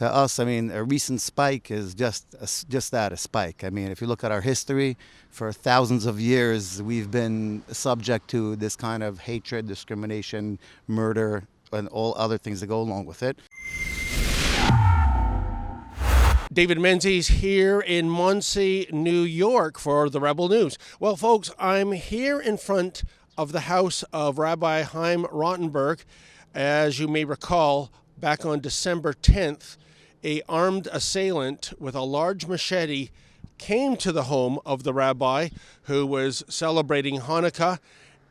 To us, I mean, a recent spike is just that, a spike. I mean, if you look at our history, for thousands of years, we've been subject to this kind of hatred, discrimination, murder, and all other things that go along with it. David Menzies here in Muncie, New York for the Rebel News. Well, folks, I'm here in front of the house of Rabbi Chaim Rottenberg. As you may recall, back on December 10th, an armed assailant with a large machete came to the home of the rabbi who was celebrating Hanukkah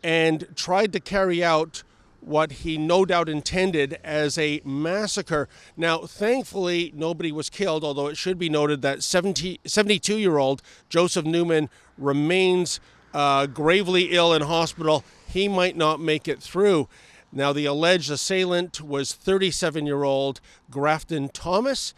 and tried to carry out what he no doubt intended as a massacre. Now, thankfully, nobody was killed, although it should be noted that 72-year-old Joseph Newman remains gravely ill in hospital. He might not make it through. Now, the alleged assailant was 37-year-old Grafton Thomas.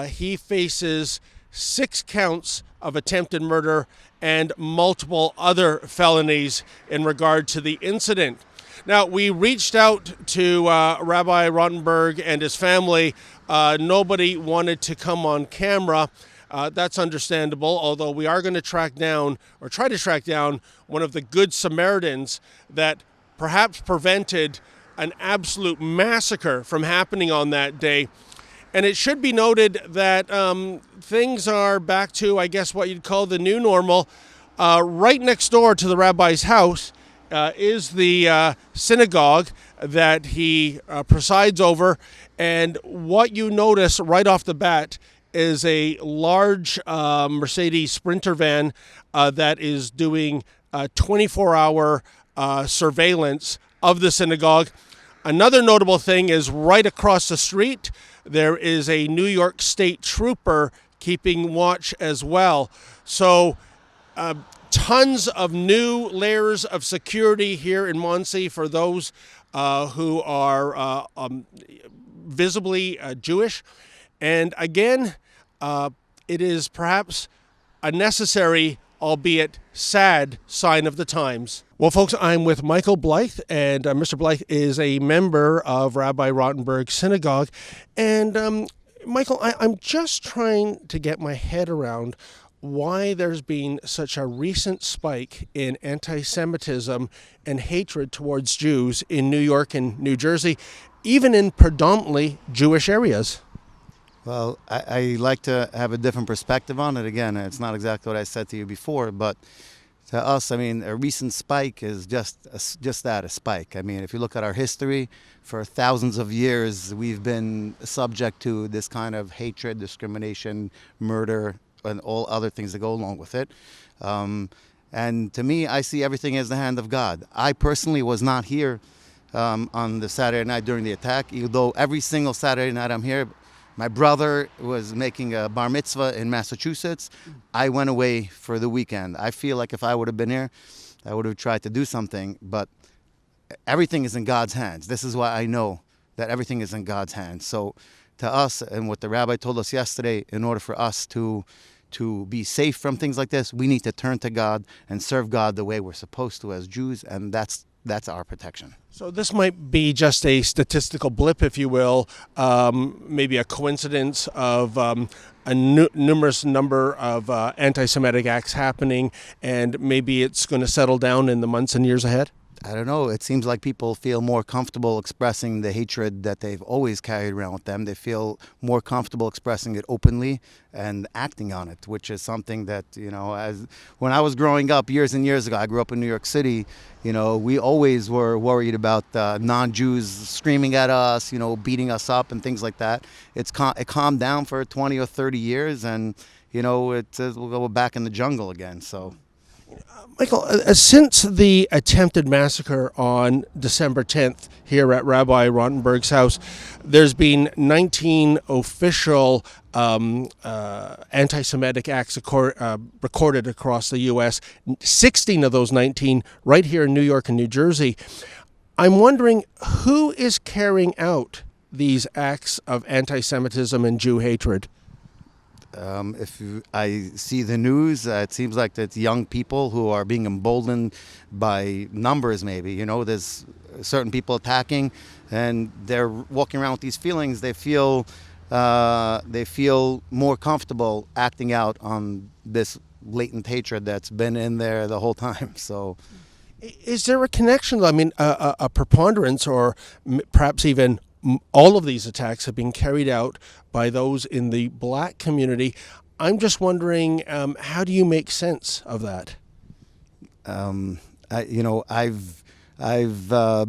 He faces 6 counts of attempted murder and multiple other felonies in regard to the incident. Now, we reached out to Rabbi Rottenberg and his family. Nobody wanted to come on camera. That's understandable, although we are going to try to track down one of the Good Samaritans that perhaps prevented an absolute massacre from happening on that day. And it should be noted that things are back to, I guess, what you'd call the new normal. Right next door to the rabbi's house is the synagogue that he presides over. And what you notice right off the bat is a large Mercedes Sprinter van that is doing 24-hour surveillance of the synagogue. Another notable thing is right across the street, there is a New York State trooper keeping watch as well. So tons of new layers of security here in Muncie for those who are visibly Jewish. And again, it is perhaps a necessary, albeit sad, sign of the times. Well, folks, I'm with Michael Blythe, and Mr. Blythe is a member of Rabbi Rottenberg's Synagogue. And Michael, I'm just trying to get my head around why there's been such a recent spike in anti-Semitism and hatred towards Jews in New York and New Jersey, even in predominantly Jewish areas. Well, I like to have a different perspective on it. Again, it's not exactly what I said to you before, but to us, I mean, a recent spike is just that, a spike. I mean, if you look at our history, for thousands of years, we've been subject to this kind of hatred, discrimination, murder, and all other things that go along with it. And to me, I see everything as the hand of God. I personally was not here on the Saturday night during the attack, although every single Saturday night I'm here. My brother was making a bar mitzvah in Massachusetts. I went away for the weekend. I feel like if I would have been here, I would have tried to do something, but everything is in God's hands. This is why I know that everything is in God's hands. So to us, and what the rabbi told us yesterday, in order for us to be safe from things like this, we need to turn to God and serve God the way we're supposed to as Jews, and that's our protection. So this might be just a statistical blip, if you will, maybe a coincidence of a numerous number of anti-Semitic acts happening, and maybe it's going to settle down in the months and years ahead? I don't know. It seems like people feel more comfortable expressing the hatred that they've always carried around with them. They feel more comfortable expressing it openly and acting on it, which is something that, as when I was growing up years and years ago, I grew up in New York City, we always were worried about non-Jews screaming at us, beating us up and things like that. It calmed down for 20 or 30 years, and, we'll go back in the jungle again, so. Michael, since the attempted massacre on December 10th here at Rabbi Rottenberg's house, there's been 19 official anti-Semitic acts recorded across the U.S., 16 of those 19 right here in New York and New Jersey. I'm wondering who is carrying out these acts of anti-Semitism and Jew hatred? If I see the news, it seems like it's young people who are being emboldened by numbers, maybe. There's certain people attacking, and they're walking around with these feelings. They feel they feel more comfortable acting out on this latent hatred that's been in there the whole time. So, is there a connection? I mean, a preponderance, or perhaps even all of these attacks have been carried out by those in the black community. I'm just wondering, how do you make sense of that? I've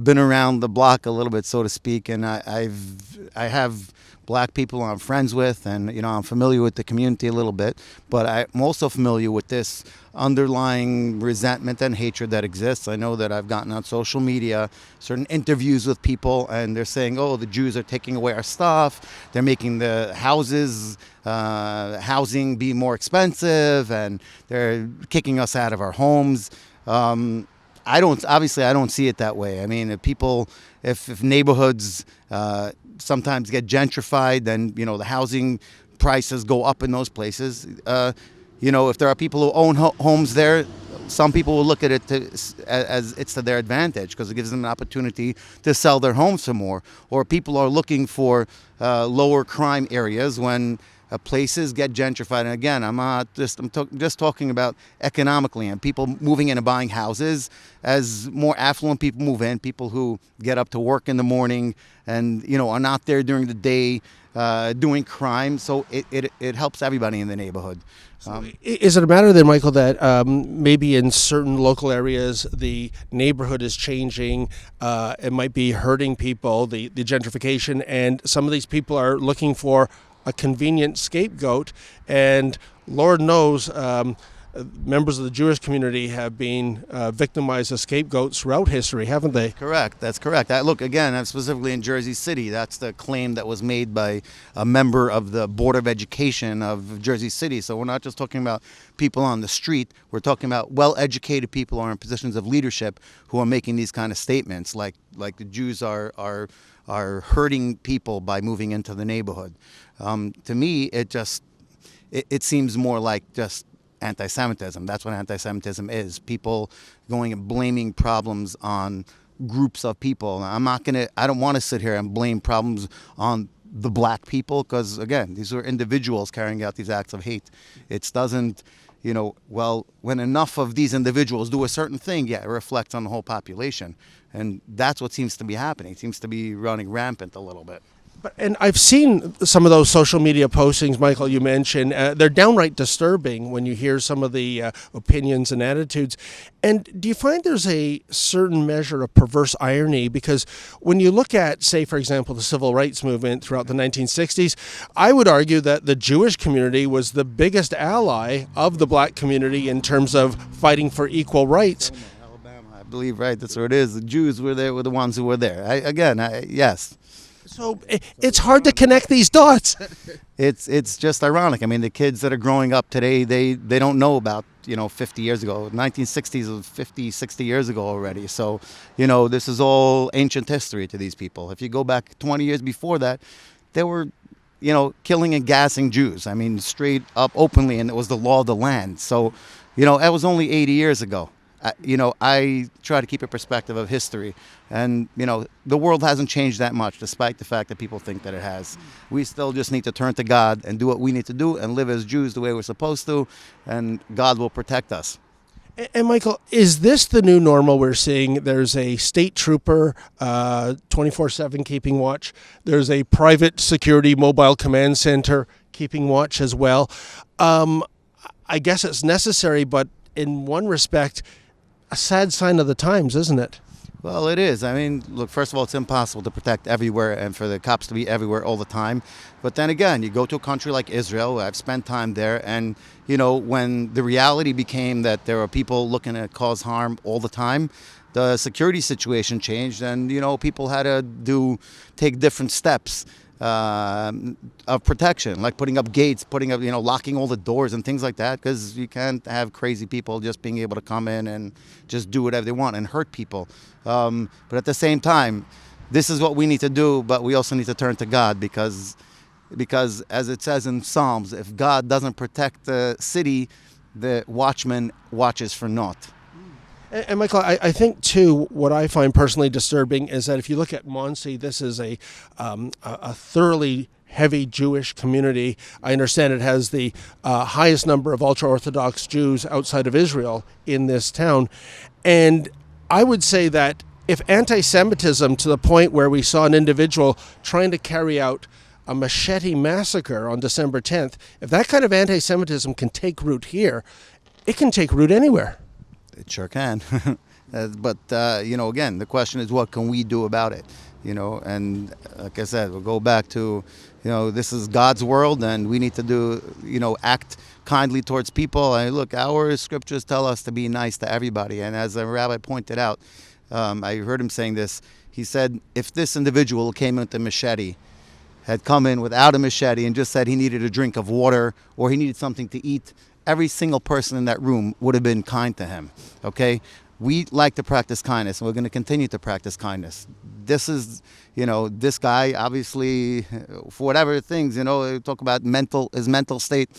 been around the block a little bit, so to speak, and I have black people I'm friends with, and I'm familiar with the community a little bit, but I'm also familiar with this underlying resentment and hatred that exists. I know that I've gotten on social media certain interviews with people, and they're saying, oh, the Jews are taking away our stuff, they're making the housing be more expensive, and they're kicking us out of our homes. I don't see it that way. I mean, if neighborhoods sometimes get gentrified, then the housing prices go up in those places. If there are people who own homes there, some people will look at it as it's to their advantage because it gives them an opportunity to sell their homes for more. Or people are looking for lower crime areas when places get gentrified. And again, I'm just talking about economically and people moving in and buying houses. As more affluent people move in, people who get up to work in the morning and are not there during the day doing crime. So it helps everybody in the neighborhood. Is it a matter then, Michael, that maybe in certain local areas the neighborhood is changing, it might be hurting people, the gentrification, and some of these people are looking for a convenient scapegoat, and Lord knows members of the Jewish community have been victimized as scapegoats throughout history, haven't they? Correct. That's correct. Look, again, I'm specifically in Jersey City. That's the claim that was made by a member of the Board of Education of Jersey City. So we're not just talking about people on the street. We're talking about well-educated people who are in positions of leadership who are making these kind of statements, like the Jews are hurting people by moving into the neighborhood. To me, it seems more like just anti-Semitism. That's what anti-Semitism is. People going and blaming problems on groups of people. I don't want to sit here and blame problems on the black people because, again, these are individuals carrying out these acts of hate. It doesn't, when enough of these individuals do a certain thing, it reflects on the whole population. And that's what seems to be happening. It seems to be running rampant a little bit. And I've seen some of those social media postings, Michael, you mentioned. They're downright disturbing when you hear some of the opinions and attitudes. And do you find there's a certain measure of perverse irony? Because when you look at, say, for example, the civil rights movement throughout the 1960s, I would argue that the Jewish community was the biggest ally of the black community in terms of fighting for equal rights. Alabama, I believe, right? That's what it is. The Jews were the ones who were there. Yes. So it's hard to connect these dots. It's just ironic. I mean, the kids that are growing up today, they don't know about 50 years ago. 1960s was 50, 60 years ago already. So this is all ancient history to these people. If you go back 20 years before that, they were killing and gassing Jews. I mean, straight up openly, and it was the law of the land. So that was only 80 years ago. I try to keep a perspective of history, and the world hasn't changed that much, despite the fact that people think that it has. We still just need to turn to God and do what we need to do and live as Jews the way we're supposed to, and God will protect us. And Michael, is this the new normal we're seeing? There's a state trooper 24/7 keeping watch. There's a private security mobile command center keeping watch as well. I guess it's necessary, but in one respect, a sad sign of the times, isn't it? Well, it is. I mean, look, first of all, it's impossible to protect everywhere and for the cops to be everywhere all the time. But then again, you go to a country like Israel, I've spent time there, and, when the reality became that there are people looking to cause harm all the time, the security situation changed, and, people had to take different steps of protection, like putting up gates, locking all the doors and things like that, because you can't have crazy people just being able to come in and just do whatever they want and hurt people. But at the same time, this is what we need to do, but we also need to turn to God because as it says in Psalms, if God doesn't protect the city, the watchman watches for naught. And Michael, I think too, what I find personally disturbing is that if you look at Menzies, this is a thoroughly heavy Jewish community. I understand it has the highest number of ultra-Orthodox Jews outside of Israel in this town. And I would say that if anti-Semitism, to the point where we saw an individual trying to carry out a Machete massacre on December 10th, if that kind of anti-Semitism can take root here, it can take root anywhere. It sure can. But, again, the question is, what can we do about it? And like I said, we'll go back to, this is God's world, and we need to do, act kindly towards people. And look, our scriptures tell us to be nice to everybody. And as the rabbi pointed out, I heard him saying this. He said, if this individual came with a machete, had come in without a machete and just said he needed a drink of water or he needed something to eat, every single person in that room would have been kind to him. Okay? We like to practice kindness, and we're going to continue to practice kindness. This is, this guy, obviously, for whatever things, talk about his mental state.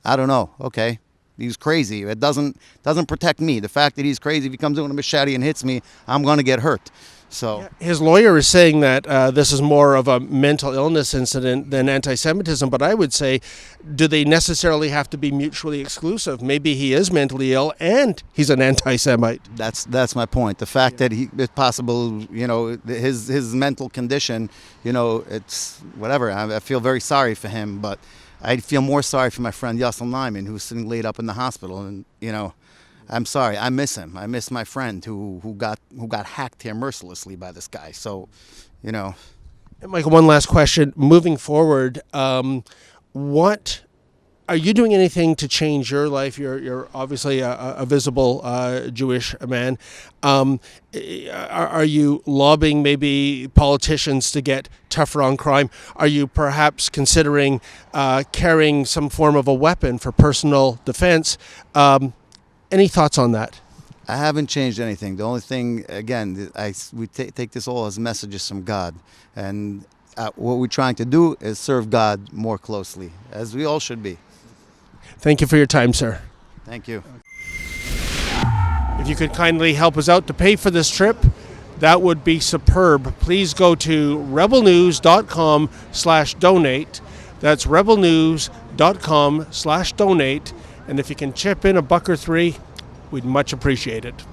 I don't know. Okay. He's crazy. It doesn't protect me. The fact that he's crazy, if he comes in with a machete and hits me, I'm going to get hurt. So his lawyer is saying that this is more of a mental illness incident than anti-Semitism, but I would say, do they necessarily have to be mutually exclusive? Maybe he is mentally ill and he's an anti-Semite. That's my point. The fact that it's possible, his mental condition, it's whatever. I feel very sorry for him, but I feel more sorry for my friend Yassel Nyman, who's sitting laid up in the hospital, and I'm sorry. I miss him. I miss my friend who got hacked here mercilessly by this guy. So, And Michael, one last question. Moving forward, what are you doing anything to change your life? You're obviously a visible Jewish man. Are you lobbying maybe politicians to get tougher on crime? Are you perhaps considering carrying some form of a weapon for personal defense? Any thoughts on that? I haven't changed anything. The only thing, again, we take this all as messages from God. And what we're trying to do is serve God more closely, as we all should be. Thank you for your time, sir. Thank you. If you could kindly help us out to pay for this trip, that would be superb. Please go to rebelnews.com/donate. That's rebelnews.com/donate. And if you can chip in $1 or $3, we'd much appreciate it.